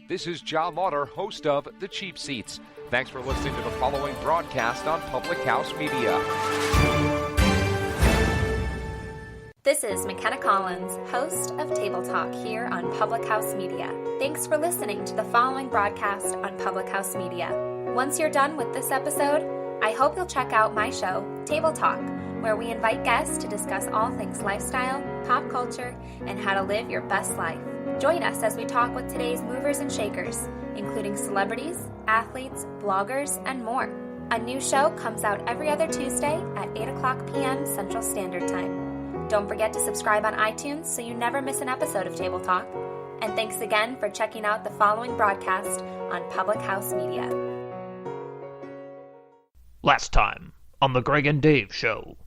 This is John Lauder, host of The Cheap Seats. Thanks for listening to the following broadcast on Public House Media. This is McKenna Collins, host of Table Talk here on Public House Media. Thanks for listening to the following broadcast on Public House Media. Once you're done with this episode, I hope you'll check out my show, Table Talk, where we invite guests to discuss all things lifestyle, pop culture, and how to live your best life. Join us as we talk with today's movers and shakers, including celebrities, athletes, bloggers, and more. A new show comes out every other Tuesday at 8 o'clock p.m. Central Standard Time. Don't forget to subscribe on iTunes so you never miss an episode of Table Talk. And thanks again for checking out the following broadcast on Public House Media. Last time on the Gregg and Dave Show.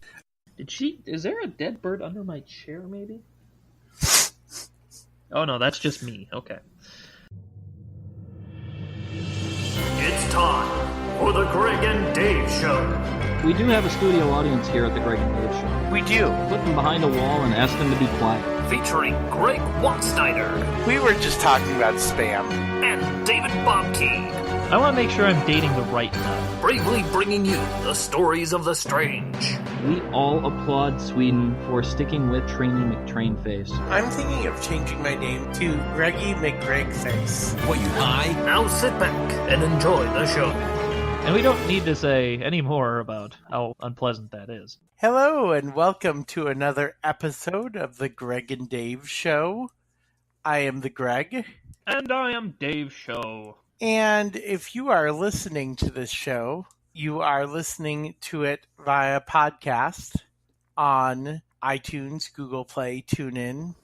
Is there a dead bird under my chair, maybe? Oh no, that's just me. Okay. It's time for the Gregg and Dave Show. We do have a studio audience here at the Gregg and Dave Show. We do. Put them behind a wall and ask them to be quiet. Featuring Greg Watsteiner. We were just talking about spam. And David Bobke. I want to make sure I'm dating the right one. Bravely bringing you the stories of the strange. We all applaud Sweden for sticking with Trainee McTrainface. I'm thinking of changing my name to Greggy McGregface. What, you high? Now sit back and enjoy the show. And we don't need to say any more about how unpleasant that is. Hello, and welcome to another episode of the Gregg and Dave Show. I am the Greg. And I am Dave Show. And if you are listening to this show, you are listening to it via podcast on iTunes, Google Play, TuneIn.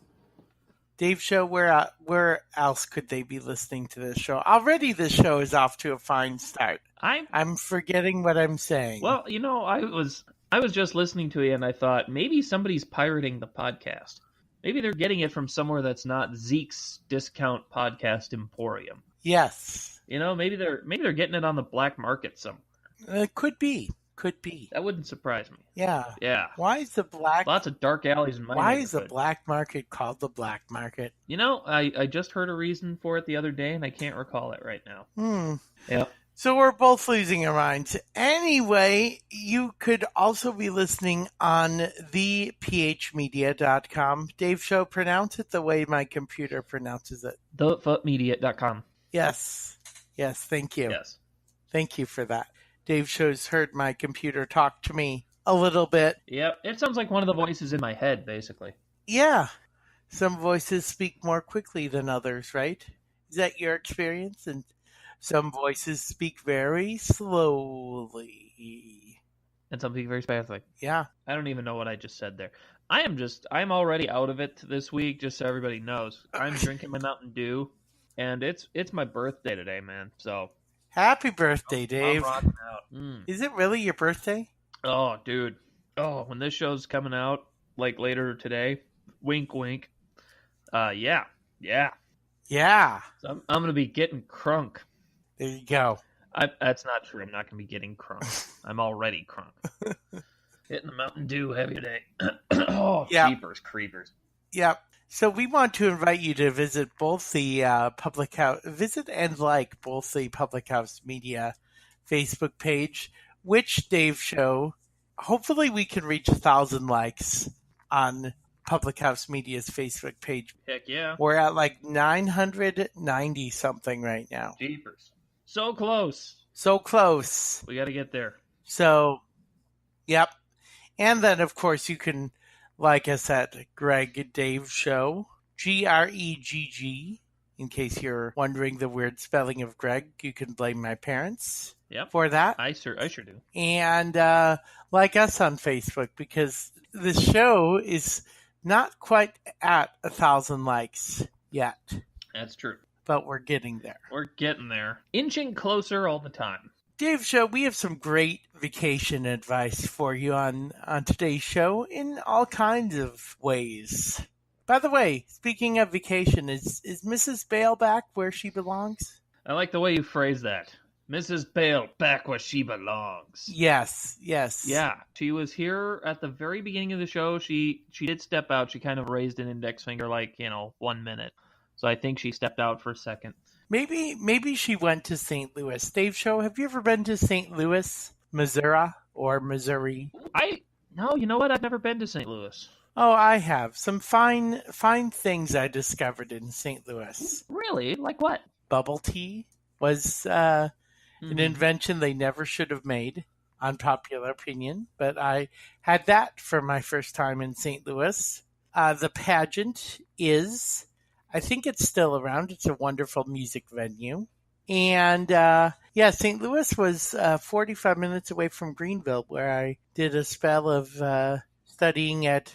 Dave Show, where else could they be listening to this show? Already this show is off to a fine start. I'm forgetting what I'm saying. Well, you know, I was just listening to you and I thought maybe somebody's pirating the podcast. Maybe they're getting it from somewhere that's not Zeke's Discount Podcast Emporium. Yes. You know, maybe they're getting it on the black market somewhere. It could be. That wouldn't surprise me. Yeah. Yeah. Why is the black... Lots of dark alleys in my neighborhood. Why is the black market called the black market? You know, I just heard a reason for it the other day, and I can't recall it right now. Yep. So we're both losing our minds. Anyway, you could also be listening on thephmedia.com. Dave Show, pronounce it the way my computer pronounces it. Thephmedia.com. Yes, thank you. Yes. Thank you for that. Dave Show's heard my computer talk to me a little bit. Yep, it sounds like one of the voices in my head, basically. Yeah. Some voices speak more quickly than others, right? Is that your experience? And some voices speak very slowly. And some speak very fastly. Yeah. I don't even know what I just said there. I'm already out of it this week, just so everybody knows. I'm drinking my Mountain Dew, and it's my birthday today, man, so... Happy birthday, Dave. I'm rocking out. Is it really your birthday? Oh, dude. Oh, when this show's coming out, like later today, wink, wink. Yeah. Yeah. So I'm going to be getting crunk. There you go. That's not true. I'm not going to be getting crunk. I'm already crunk. Hitting the Mountain Dew heavy today. Oh, yep. Jeepers creepers. Yep. So we want to invite you to visit both the Public House Media Facebook page, which Dave Show. Hopefully we can reach 1,000 likes on Public House Media's Facebook page. Heck yeah. We're at like 990 something right now. Jeepers. So close. We got to get there. So, yep. And then, of course, you can like us at Gregg and Dave Show, Gregg. In case you're wondering the weird spelling of Greg, you can blame my parents for that. I sure do. And like us on Facebook, because the show is not quite at 1,000 likes yet. That's true. But we're getting there. We're getting there. Inching closer all the time. Dave Show, we have some great vacation advice for you on today's show in all kinds of ways. By the way, speaking of vacation, is Mrs. Bale back where she belongs? I like the way you phrase that. Mrs. Bale back where she belongs. Yes. Yeah, she was here at the very beginning of the show. She did step out. She kind of raised an index finger 1 minute. So I think she stepped out for a second. Maybe she went to St. Louis. Dave Show, have you ever been to St. Louis, Missouri, or Missouri? No, you know what? I've never been to St. Louis. Oh, I have. Some fine things I discovered in St. Louis. Really? Like what? Bubble tea was an invention they never should have made, unpopular opinion, but I had that for my first time in St. Louis. The pageant is, I think it's still around. It's a wonderful music venue. And St. Louis was 45 minutes away from Greenville, where I did a spell of studying at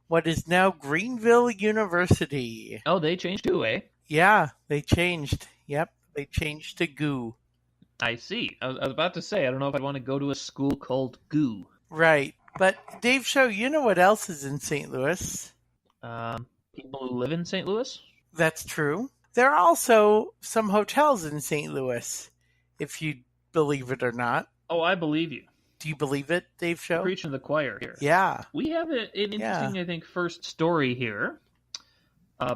what is now Greenville University. Oh, they changed too, eh? Yeah, they changed. Yep, they changed to GOO. I see. I was about to say, I don't know if I'd want to go to a school called GOO. Right. But Dave Show, you know what else is in St. Louis? People who live in St. Louis? That's true. There are also some hotels in St. Louis, if you believe it or not. Oh, I believe you. Do you believe it, Dave Show? Preaching to the choir here. Yeah. We have an interesting, I think, first story here,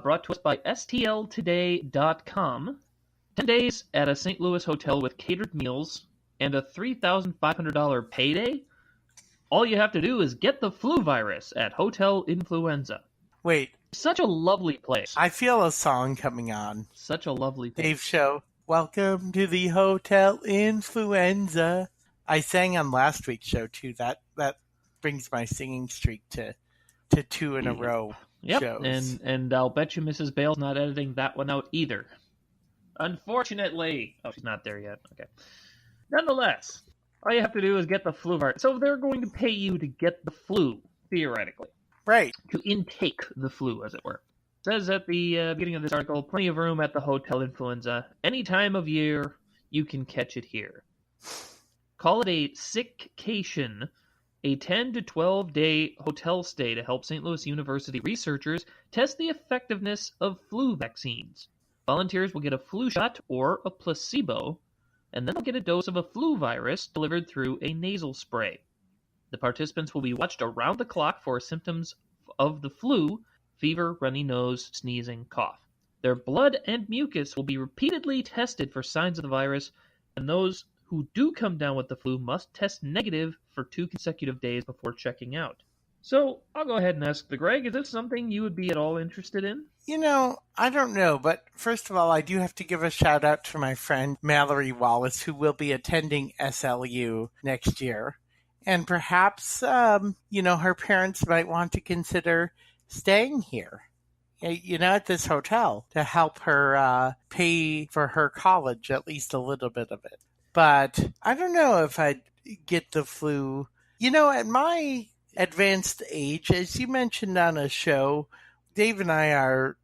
brought to us by STLtoday.com. 10 days at a St. Louis hotel with catered meals and a $3,500 payday? All you have to do is get the flu virus at Hotel Influenza. Wait. Such a lovely place. I feel a song coming on. Such a lovely place. Dave Show, welcome to the Hotel Influenza. I sang on last week's show, too. That brings my singing streak to 2 in a row shows. And I'll bet you Mrs. Bale's not editing that one out either. Unfortunately. Oh, she's not there yet. Okay. Nonetheless, all you have to do is get the flu virus. So they're going to pay you to get the flu, theoretically. Right. To intake the flu, as it were. It says at the beginning of this article, plenty of room at the Hotel Influenza. Any time of year, you can catch it here. Call it a sickcation, a 10 to 12-day hotel stay to help St. Louis University researchers test the effectiveness of flu vaccines. Volunteers will get a flu shot or a placebo, and then they'll get a dose of a flu virus delivered through a nasal spray. The participants will be watched around the clock for symptoms of the flu: fever, runny nose, sneezing, cough. Their blood and mucus will be repeatedly tested for signs of the virus, and those who do come down with the flu must test negative for 2 consecutive days before checking out. So, I'll go ahead and ask the Greg, is this something you would be at all interested in? You know, I don't know, but first of all, I do have to give a shout out to my friend Mallory Wallace, who will be attending SLU next year. And perhaps, her parents might want to consider staying here, at this hotel to help her pay for her college, at least a little bit of it. But I don't know if I'd get the flu. At my advanced age, as you mentioned on a show, Dave and I are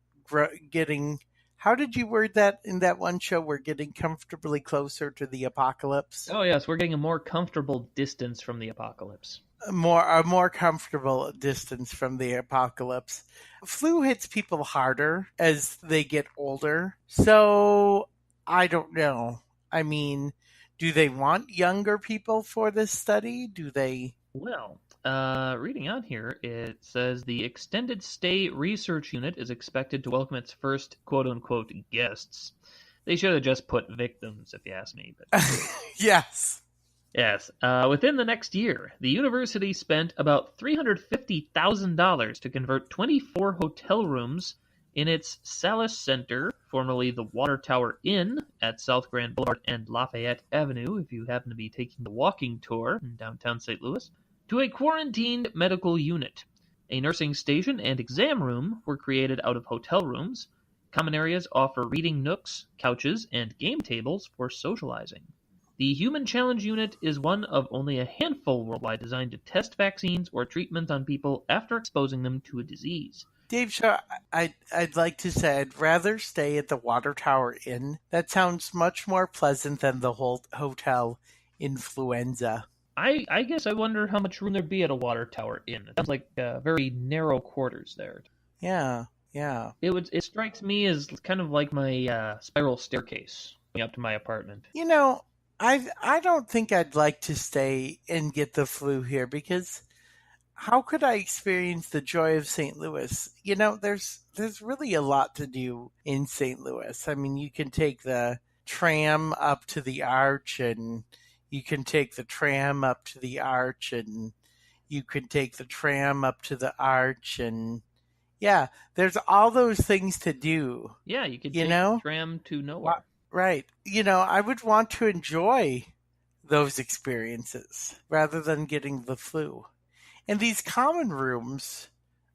getting, how did you word that in that one show? We're getting comfortably closer to the apocalypse. Oh, yes, we're getting a more comfortable distance from the apocalypse. A more comfortable distance from the apocalypse. Flu hits people harder as they get older. So, I don't know. I mean, do they want younger people for this study? Do they? Well, reading on here, it says the Extended Stay Research Unit is expected to welcome its first quote-unquote guests. They should have just put victims, if you ask me. But Yes. Yes. Within the next year, the university spent about $350,000 to convert 24 hotel rooms in its Salis Center, formerly the Water Tower Inn at South Grand Boulevard and Lafayette Avenue, if you happen to be taking the walking tour in downtown St. Louis, to a quarantined medical unit. A nursing station and exam room were created out of hotel rooms. Common areas offer reading nooks, couches, and game tables for socializing. The Human Challenge Unit is one of only a handful worldwide designed to test vaccines or treatments on people after exposing them to a disease. Dave Shaw, I'd like to say I'd rather stay at the Water Tower Inn. That sounds much more pleasant than the whole Hotel Influenza. I guess I wonder how much room there'd be at a Water Tower Inn. It sounds like very narrow quarters there. Yeah. It strikes me as kind of like my spiral staircase going up to my apartment. I don't think I'd like to stay and get the flu here because how could I experience the joy of St. Louis? There's really a lot to do in St. Louis. I mean, you can take the tram up to the arch, and you can take the tram up to the arch, and you can take the tram up to the arch, and yeah, there's all those things to do. Yeah, you could take the tram to nowhere. Right. I would want to enjoy those experiences rather than getting the flu. And these common rooms,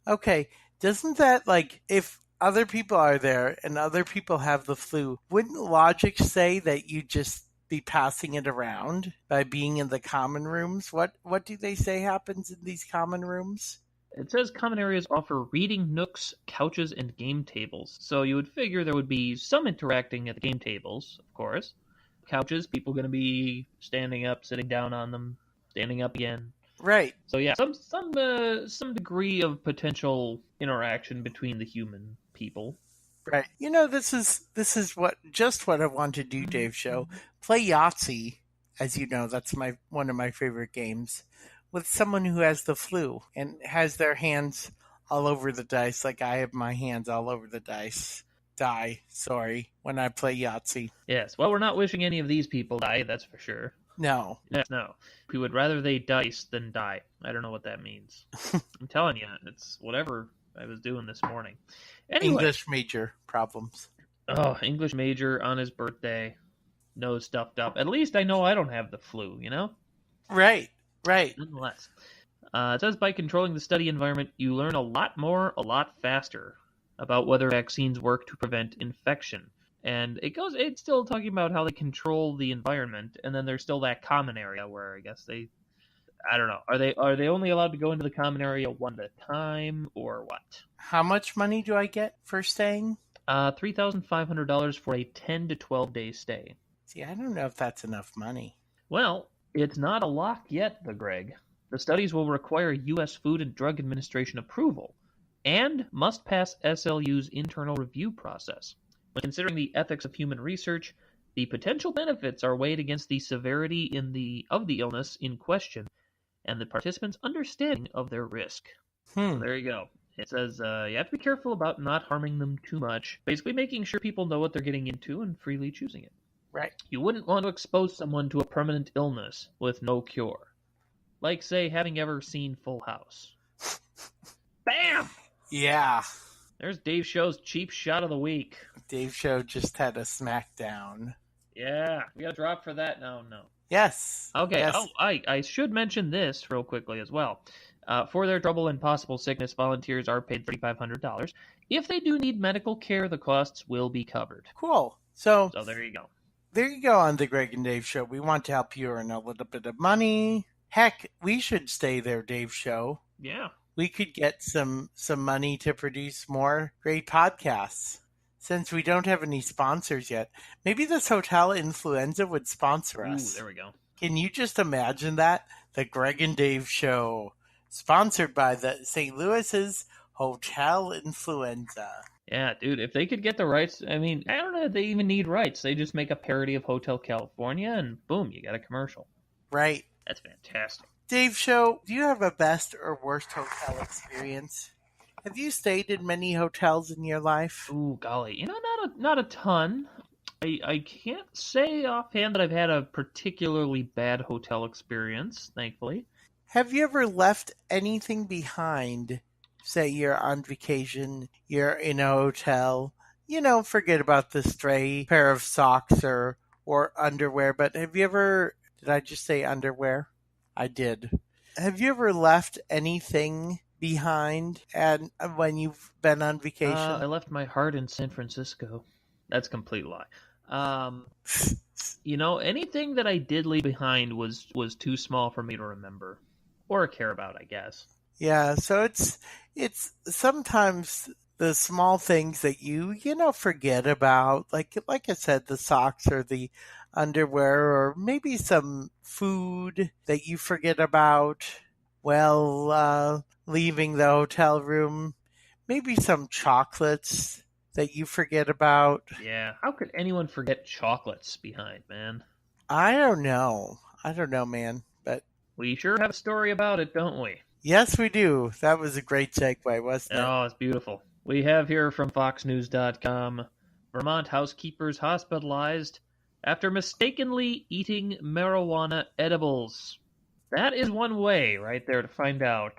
okay, doesn't that, if other people are there and other people have the flu, wouldn't logic say that you just be passing it around by being in the common rooms? What do they say happens in these common rooms? It says common areas offer reading nooks, couches, and game tables. So you would figure there would be some interacting at the game tables, of course. Couches, people going to be standing up, sitting down on them, standing up again. Right. So yeah, some degree of potential interaction between the human people. Right. This is what I want to do, Dave Show. Play Yahtzee, as you know, that's one of my favorite games, with someone who has the flu and has their hands all over the dice, like I have my hands all over the dice. When I play Yahtzee. Yes, well, we're not wishing any of these people die, that's for sure. No. Yes, no. We would rather they dice than die. I don't know what that means. I'm telling you, it's whatever I was doing this morning. Anyway. English major problems. Oh, English major on his birthday. Nose stuffed up. At least I know I don't have the flu, Right. Nonetheless. It says by controlling the study environment, you learn a lot more, a lot faster about whether vaccines work to prevent infection. And it's still talking about how they control the environment, and then there's still that common area where I guess I don't know. Are they only allowed to go into the common area one at a time, or what? How much money do I get for staying? $3,500 for a 10 to 12 day stay. See, I don't know if that's enough money. Well, it's not a lock yet, Greg. The studies will require U.S. Food and Drug Administration approval and must pass SLU's internal review process. When considering the ethics of human research, the potential benefits are weighed against the severity of the illness in question and the participants' understanding of their risk. So there you go. It says you have to be careful about not harming them too much, basically making sure people know what they're getting into and freely choosing it. Right. You wouldn't want to expose someone to a permanent illness with no cure. Like, say, having ever seen Full House. Bam! Yeah. There's Dave Show's cheap shot of the week. Dave Show just had a smackdown. Yeah, we got a drop for that now. No. Yes. Okay. Yes. Oh, I should mention this real quickly as well. For their trouble and possible sickness, volunteers are paid $3,500. If they do need medical care, the costs will be covered. Cool. So there you go. There you go on the Gregg and Dave Show. We want to help you earn a little bit of money. Heck, we should stay there, Dave Show. Yeah. We could get some money to produce more great podcasts. Since we don't have any sponsors yet, maybe this Hotel Influenza would sponsor us. Ooh, there we go. Can you just imagine that? The Gregg and Dave Show, sponsored by the St. Louis's Hotel Influenza. Yeah, dude, if they could get the rights, I mean, I don't know if they even need rights. They just make a parody of Hotel California, and boom, you got a commercial. Right. That's fantastic. Dave Show, do you have a best or worst hotel experience? Have you stayed in many hotels in your life? Ooh, golly. Not a ton. I can't say offhand that I've had a particularly bad hotel experience, thankfully. Have you ever left anything behind? Say you're on vacation, you're in a hotel, forget about the stray pair of socks or underwear, but have you ever, did I just say underwear? I did. Have you ever left anything behind and when you've been on vacation? I left my heart in San Francisco. That's a complete lie. Anything that I did leave behind was too small for me to remember or care about, I guess. Yeah, so it's sometimes the small things that you forget about, like I said, the socks or the underwear, or maybe some food that you forget about while leaving the hotel room, maybe some chocolates that you forget about. Yeah, how could anyone forget chocolates behind, man? I don't know, man, but we sure have a story about it, don't we? Yes, we do. That was a great segue, wasn't it? Oh, it's beautiful. We have here from FoxNews.com, Vermont housekeepers hospitalized after mistakenly eating marijuana edibles. That is one way right there to find out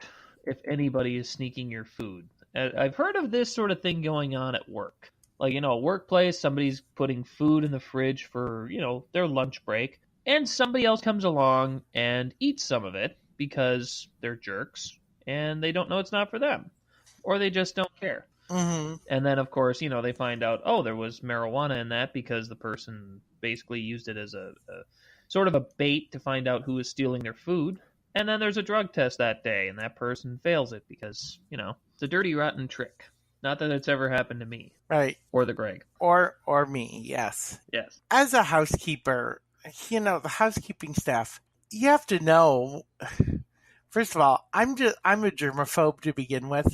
if anybody is sneaking your food. I've heard of this sort of thing going on at work. Like, a workplace, somebody's putting food in the fridge for, their lunch break, and somebody else comes along and eats some of it because they're jerks, and they don't know it's not for them, or they just don't care. Mm-hmm. And then, of course, they find out, there was marijuana in that because the person basically used it as a sort of a bait to find out who is stealing their food. And then there's a drug test that day, and that person fails it because, it's a dirty, rotten trick. Not that it's ever happened to me. Right. Or the Gregg. Or me, yes. Yes. As a housekeeper, the housekeeping staff, you have to know, first of all, I'm a germaphobe to begin with.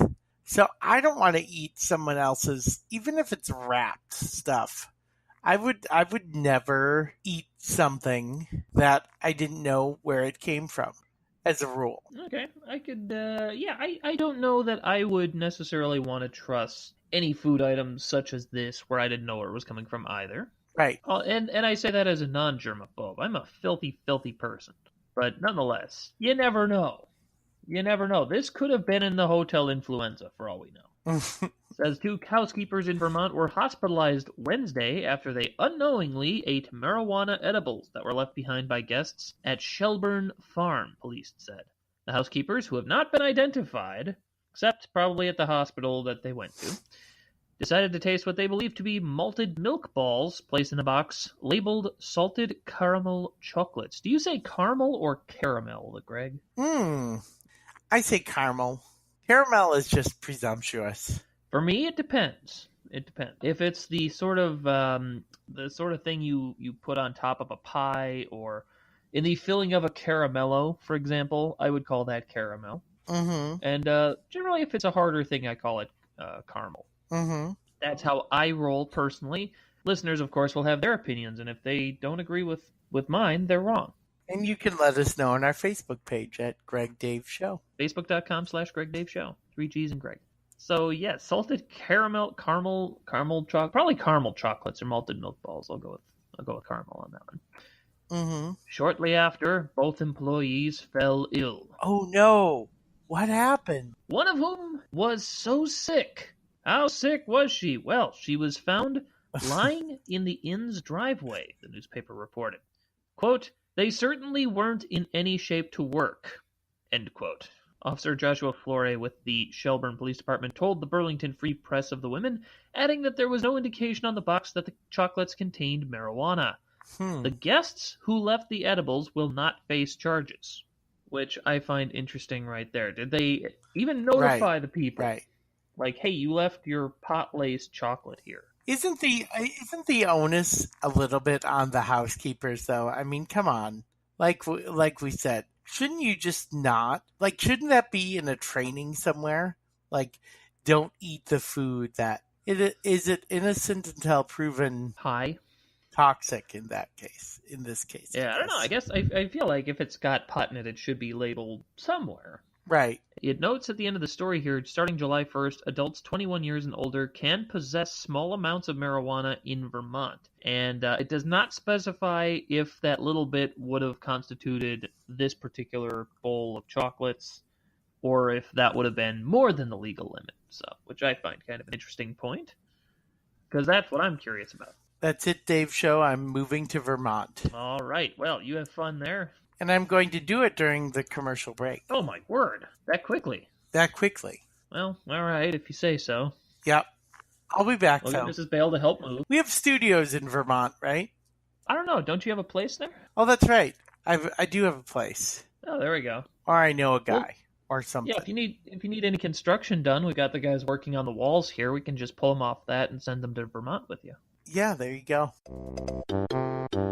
So I don't want to eat someone else's, even if it's wrapped stuff. I would never eat something that I didn't know where it came from, as a rule. Okay, I could, I don't know that I would necessarily want to trust any food items such as this where I didn't know where it was coming from either. Right. And I say that as a non-germaphobe. I'm a filthy, filthy person. But nonetheless, you never know. You never know. This could have been in the hotel influenza, for all we know. Says 2 housekeepers in Vermont were hospitalized Wednesday after they unknowingly ate marijuana edibles that were left behind by guests at Shelburne Farm, police said. The housekeepers, who have not been identified, except probably at the hospital that they went to, decided to taste what they believe to be malted milk balls placed in a box labeled salted caramel chocolates. Do you say caramel or caramel, Gregg? I say caramel. Caramel is just presumptuous. For me, it depends. It depends. If it's the sort of thing you put on top of a pie, or in the filling of a caramello, for example, I would call that caramel. Mm-hmm. And generally, if it's a harder thing, I call it caramel. Mm-hmm. That's how I roll personally. Listeners, of course, will have their opinions, and if they don't agree with mine, they're wrong. And you can let us know on our Facebook page at Gregg Dave Show. Facebook.com/Gregg Dave Show. 3 G's and Gregg. So, yeah, salted caramel chocolate, probably caramel chocolates or malted milk balls. I'll go with caramel on that one. Mm-hmm. Shortly after, both employees fell ill. Oh, no. What happened? One of whom was so sick. How sick was she? Well, she was found lying in the inn's driveway, the newspaper reported. Quote, "They certainly weren't in any shape to work," end quote. Officer Joshua Flore with the Shelburne Police Department told the Burlington Free Press of the women, adding that there was no indication on the box that the chocolates contained marijuana. The guests who left the edibles will not face charges, which I find interesting right there. Did they even notify the people? Right. Like, hey, you left your pot-laced chocolate here. Isn't the onus a little bit on the housekeepers, though? I mean, come on. Like we said, shouldn't you just not? Like, shouldn't that be in a training somewhere? Like, don't eat the food that... Is it innocent until proven... High? Toxic in that case. In this case. Yeah, I don't know. I guess I feel like if it's got pot in it, it should be labeled somewhere. Right. It notes at the end of the story here, starting July 1st, adults 21 years and older can possess small amounts of marijuana in Vermont. And it does not specify if that little bit would have constituted this particular bowl of chocolates, or if that would have been more than the legal limit. So, which I find kind of an interesting point, because that's what I'm curious about. That's it, Dave Show. I'm moving to Vermont. All right. Well, you have fun there. And I'm going to do it during the commercial break. Oh, my word. That quickly? That quickly. Well, all right, if you say so. Yep. I'll be back, We'll Phil. get Mrs. Bale to help move. We have studios in Vermont, right? I don't know. Don't you have a place there? Oh, that's right. I do have a place. Oh, there we go. Or I know a guy. Or something. Yeah, if you need any construction done, we got the guys working on the walls here. We can just pull them off that and send them to Vermont with you. Yeah, there you go.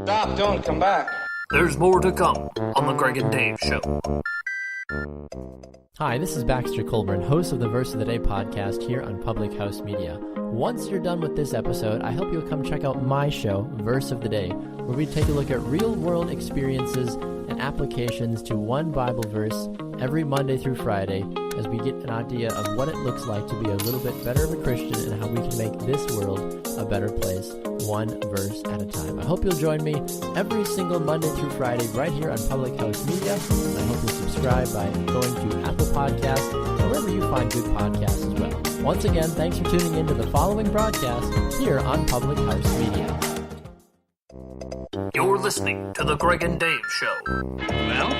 Stop, don't come back. There's more to come on the Gregg and Dave Show. Hi, this is Baxter Colburn, host of the Verse of the Day podcast here on Public House Media. Once you're done with this episode, I hope you'll come check out my show, Verse of the Day, where we take a look at real-world experiences and applications to one Bible verse every Monday through Friday as we get an idea of what it looks like to be a little bit better of a Christian and how we can make this world a better place, one verse at a time. I hope you'll join me every single Monday through Friday right here on Public House Media. And I hope you'll subscribe by going to Apple Podcasts or wherever you find good podcasts as well. Once again, thanks for tuning in to the following broadcast here on Public House Media. You're listening to the Gregg and Dave Show. Well,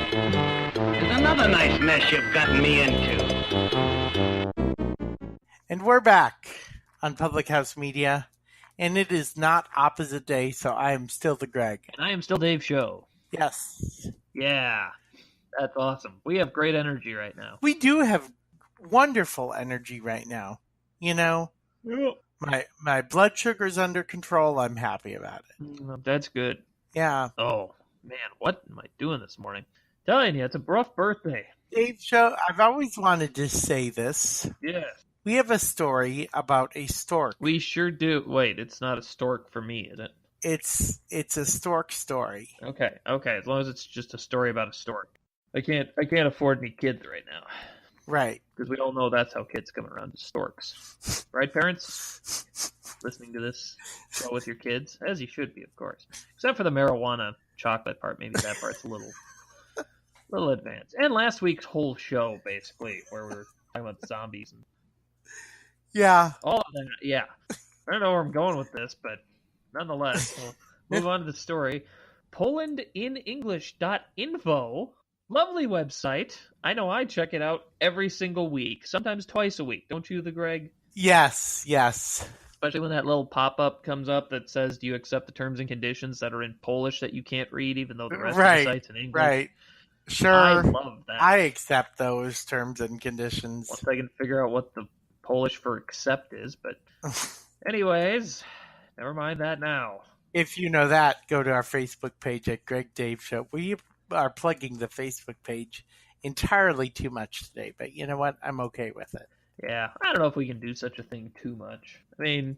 there's another nice mess you've gotten me into. And we're back on Public House Media, and it is not opposite day, so I am still the Gregg. And I am still Dave Show. Yes. Yeah, that's awesome. We have great energy right now. We do have wonderful energy right now. You know, my blood sugar's under control. I'm happy about it. That's good. Yeah. Oh, man, what am I doing this morning? Telling you, it's a rough birthday. Dave Show, I've always wanted to say this. Yes. We have a story about a stork. We sure do. Wait, it's not a stork for me, is it? It's a stork story. Okay. As long as it's just a story about a stork. I can't afford any kids right now. Right. Because we all know that's how kids come around to storks. Right, parents? Listening to this show with your kids? As you should be, of course. Except for the marijuana chocolate part. Maybe that part's a little advanced. And last week's whole show, basically, where we were talking about zombies and yeah. all of that. Yeah. I don't know where I'm going with this, but nonetheless, we'll move on to the story. PolandInEnglish.info. Lovely website. I know I check it out every single week, sometimes twice a week. Don't you, the Gregg? Yes. Especially when that little pop-up comes up that says, do you accept the terms and conditions that are in Polish that you can't read, even though the rest of the site's in English? Right. Sure. I love that. I accept those terms and conditions. Once I can figure out what the Polish for accept is, but anyways, never mind that now. If you know that, go to our Facebook page at Gregg Dave Show. We are plugging the Facebook page entirely too much today, but you know what? I'm okay with it. Yeah, I don't know if we can do such a thing too much. I mean,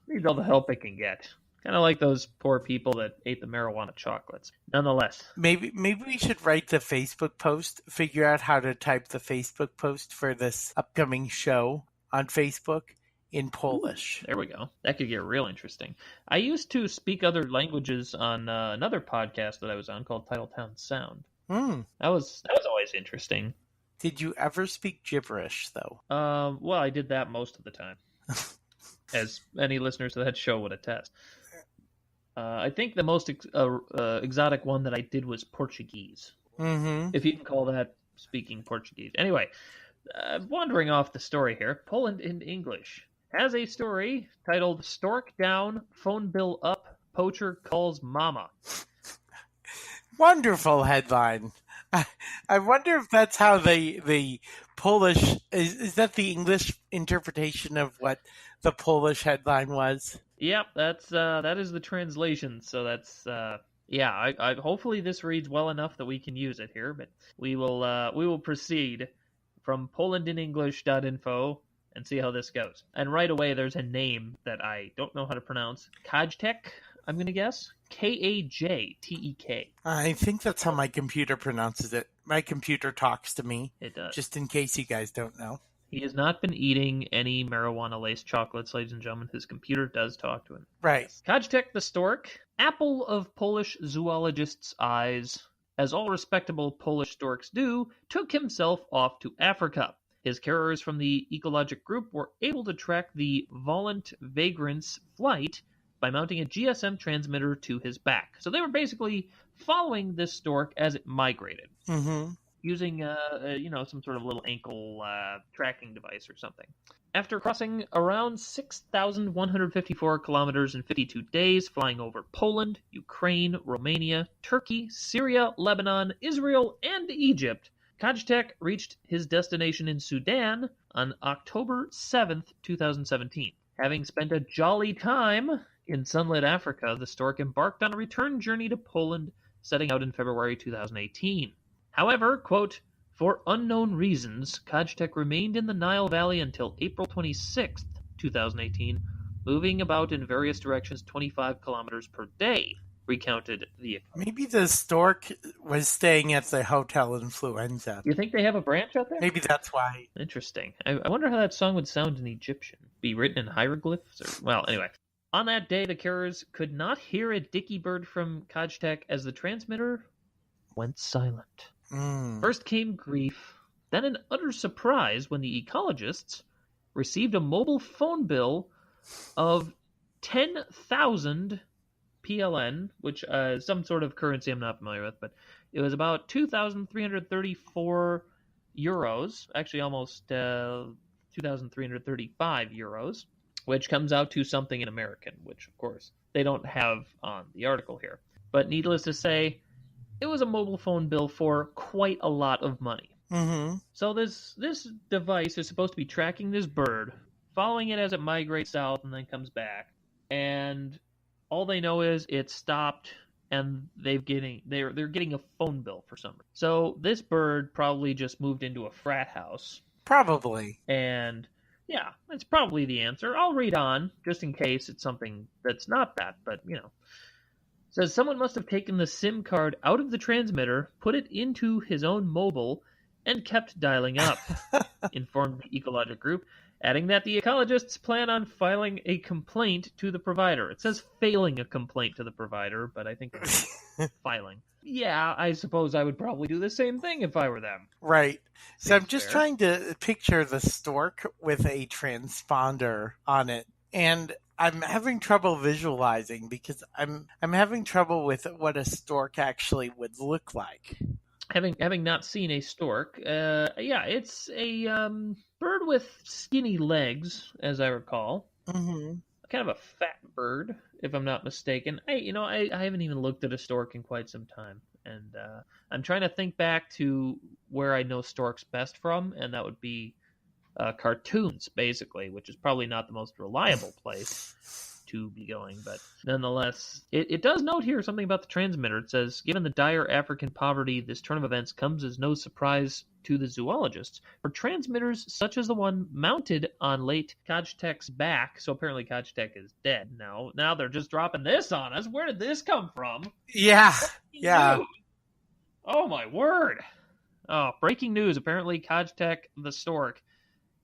it needs all the help it can get. Kind of like those poor people that ate the marijuana chocolates. Nonetheless. Maybe we should write the Facebook post, figure out how to type the Facebook post for this upcoming show on Facebook in Polish. There we go. That could get real interesting. I used to speak other languages on another podcast that I was on called Titletown Sound. That was always interesting. Did you ever speak gibberish, though? Well, I did that most of the time, as any listeners to that show would attest. I think the most exotic one that I did was Portuguese, if you can call that speaking Portuguese. Anyway, wandering off the story here, Poland in English has a story titled "Stork Down, Phone Bill Up, Poacher Calls Mama." Wonderful headline. I wonder if that's how the Polish is that the English interpretation of what the Polish headline was? Yep, that is the translation. So that's I hopefully this reads well enough that we can use it here. But we will proceed from PolandInEnglish.info and see how this goes. And right away, there's a name that I don't know how to pronounce. Kajtek, I'm going to guess. Kajtek. I think that's how my computer pronounces it. My computer talks to me. It does. Just in case you guys don't know. He has not been eating any marijuana-laced chocolates, ladies and gentlemen. His computer does talk to him. Right. Kajtek the stork, apple of Polish zoologists' eyes, as all respectable Polish storks do, took himself off to Africa. His carriers from the ecologic group were able to track the volant vagrant's flight by mounting a GSM transmitter to his back. So they were basically following this stork as it migrated, using some sort of little ankle tracking device or something. After crossing around 6,154 kilometers in 52 days, flying over Poland, Ukraine, Romania, Turkey, Syria, Lebanon, Israel, and Egypt, Kajtek reached his destination in Sudan on October 7th, 2017. Having spent a jolly time in sunlit Africa, the stork embarked on a return journey to Poland, setting out in February 2018. However, quote, for unknown reasons, Kajtek remained in the Nile Valley until April 26th, 2018, moving about in various directions 25 kilometers per day. recounted the... Maybe the stork was staying at the Hotel Influenza. You think they have a branch out there? Maybe that's why. Interesting. I wonder how that song would sound in Egyptian. Be written in hieroglyphs? Or... Well, anyway. On that day, the carriers could not hear a dicky bird from Kajtek as the transmitter went silent. First came grief, then an utter surprise when the ecologists received a mobile phone bill of 10,000 PLN, which is some sort of currency I'm not familiar with, but it was about 2,334 euros, actually almost 2,335 euros, which comes out to something in American, which, of course, they don't have on the article here. But needless to say, it was a mobile phone bill for quite a lot of money. Mm-hmm. So this device is supposed to be tracking this bird, following it as it migrates south and then comes back. And all they know is it stopped, and they're getting a phone bill for some reason. So this bird probably just moved into a frat house. Probably. And yeah, that's probably the answer. I'll read on, just in case it's something that's not that, but you know. It says someone must have taken the SIM card out of the transmitter, put it into his own mobile, and kept dialing up, informed the Ecologic Group, adding that the ecologists plan on filing a complaint to the provider. It says failing a complaint to the provider, but I think it's filing. Yeah, I suppose I would probably do the same thing if I were them. Right. So Seems I'm just fair. trying to picture the stork with a transponder on it. And I'm having trouble visualizing because I'm having trouble with what a stork actually would look like. Having not seen a stork, it's a bird with skinny legs, as I recall. Mm-hmm. Kind of a fat bird, if I'm not mistaken. I haven't even looked at a stork in quite some time, and I'm trying to think back to where I know storks best from, and that would be cartoons, basically, which is probably not the most reliable place to be going, but nonetheless, it does note here something about the transmitter. It says, given the dire African poverty, this turn of events comes as no surprise to the zoologists. For transmitters such as the one mounted on late Kajtek's back, so apparently Kajtek is dead now. Now they're just dropping this on us. Where did this come from? Yeah, yeah. News. Oh my word! Oh, breaking news! Apparently, Kajtek the stork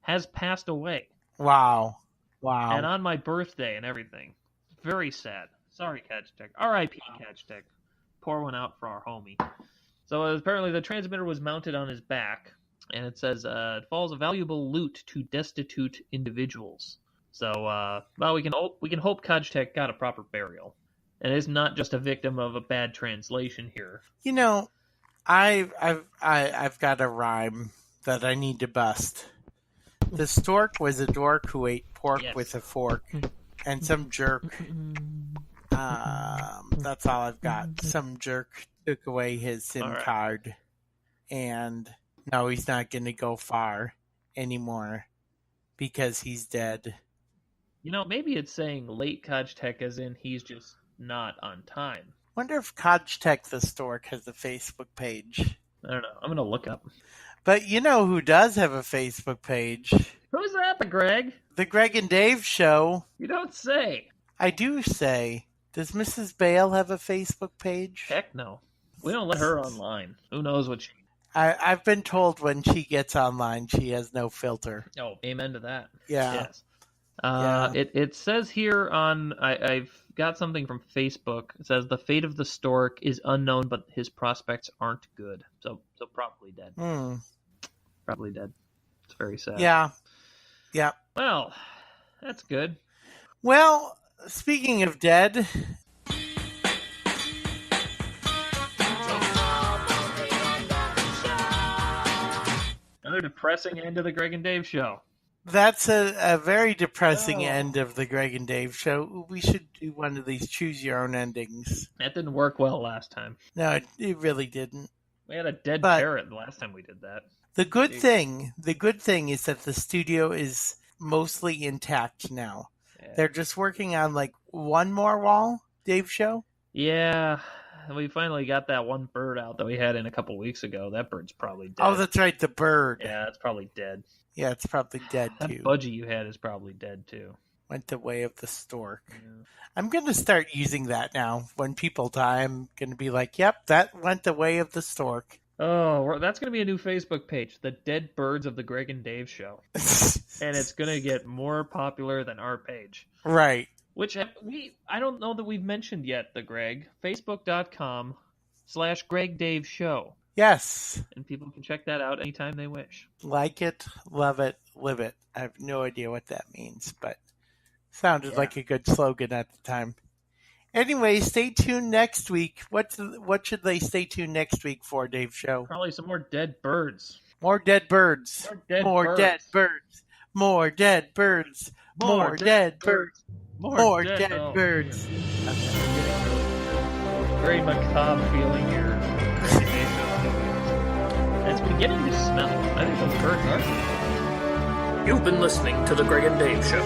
has passed away. Wow. And on my birthday and everything. Very sad. Sorry, Kajtek. R.I.P. Kajtek. Pour one out for our homie. So apparently the transmitter was mounted on his back, and it says it falls a valuable loot to destitute individuals. So, we can hope Kajtek got a proper burial, and is not just a victim of a bad translation here. You know, I've got a rhyme that I need to bust. The stork was a dork who ate pork with a fork, and some jerk. That's all I've got. Some jerk took away his SIM card, and now he's not going to go far anymore because he's dead. You know, maybe it's saying late Kajtek as in he's just not on time. Wonder if Kajtek the stork has a Facebook page. I don't know. I'm going to look up. But you know who does have a Facebook page? Who's that, the Greg? The Gregg and Dave Show. You don't say. I do say. Does Mrs. Bale have a Facebook page? Heck no. We don't let her online. Who knows what she... I've been told when she gets online, she has no filter. Oh, amen to that. Yeah. Yes. It says here on... I've got something from Facebook. It says, the fate of the stork is unknown, but his prospects aren't good. So probably dead. Probably dead. It's very sad. Yeah. Yeah. Well, that's good. Well, speaking of dead... Another depressing end of the Gregg and Dave Show. That's a very depressing end of the Gregg and Dave Show. We should do one of these choose your own endings. That didn't work well last time. No, it really didn't. We had a dead parrot the last time we did that. The good thing is that the studio is mostly intact now. Yeah. They're just working on like one more wall, Dave Show. Yeah, we finally got that one bird out that we had in a couple weeks ago. That bird's probably dead. Oh, that's right, the bird. Yeah, it's probably dead. Yeah, it's probably dead that too. Budgie you had is probably dead too. Went the way of the stork. Yeah. I'm going to start using that now. When people die, I'm going to be like, yep, that went the way of the stork. Oh, that's going to be a new Facebook page, The Dead Birds of the Gregg and Dave Show. And it's going to get more popular than our page. Right. Which I don't know that we've mentioned yet, the Greg. Facebook.com/Gregg Dave Show. Yes. And people can check that out anytime they wish. Like it, love it, live it. I have no idea what that means, but sounded like a good slogan at the time. Anyway, stay tuned next week. What should they stay tuned next week for, Dave Show? Probably some more dead birds. More dead birds. More dead birds. More dead birds. More dead birds. More dead birds. Very macabre feeling here. It's beginning to smell. I think those birds are. You've been listening to The Gregg and Dave Show.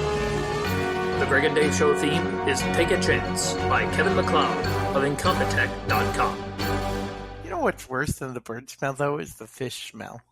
The Gregg and Dave Show theme is Take a Chance by Kevin MacLeod of Incompetech.com. You know what's worse than the bird smell, though, is the fish smell.